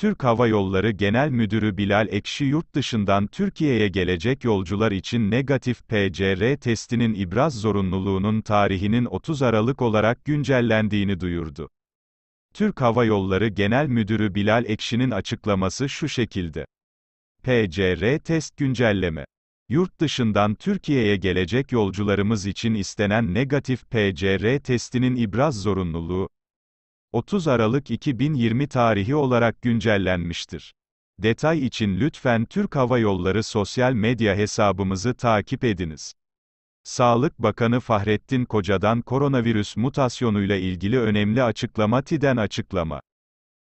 Türk Hava Yolları Genel Müdürü Bilal Ekşi yurt dışından Türkiye'ye gelecek yolcular için negatif PCR testinin ibraz zorunluluğunun tarihinin 30 Aralık olarak güncellendiğini duyurdu. Türk Hava Yolları Genel Müdürü Bilal Ekşi'nin açıklaması şu şekilde. PCR test güncelleme. Yurt dışından Türkiye'ye gelecek yolcularımız için istenen negatif PCR testinin ibraz zorunluluğu, 30 Aralık 2020 tarihi olarak güncellenmiştir. Detay için lütfen Türk Hava Yolları sosyal medya hesabımızı takip ediniz. Sağlık Bakanı Fahrettin Koca'dan koronavirüs mutasyonuyla ilgili önemli açıklama. Tİ'den açıklama.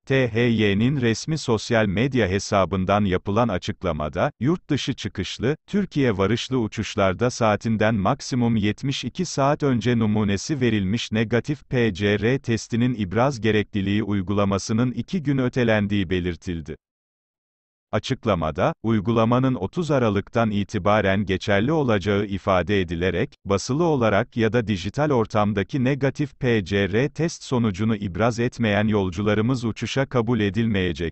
THY'nin resmi sosyal medya hesabından yapılan açıklamada, yurt dışı çıkışlı, Türkiye varışlı uçuşlarda saatinden maksimum 72 saat önce numunesi verilmiş negatif PCR testinin ibraz gerekliliği uygulamasının 2 gün ötelendiği belirtildi. Açıklamada, uygulamanın 30 Aralık'tan itibaren geçerli olacağı ifade edilerek, basılı olarak ya da dijital ortamdaki negatif PCR test sonucunu ibraz etmeyen yolcularımız uçuşa kabul edilmeyecek.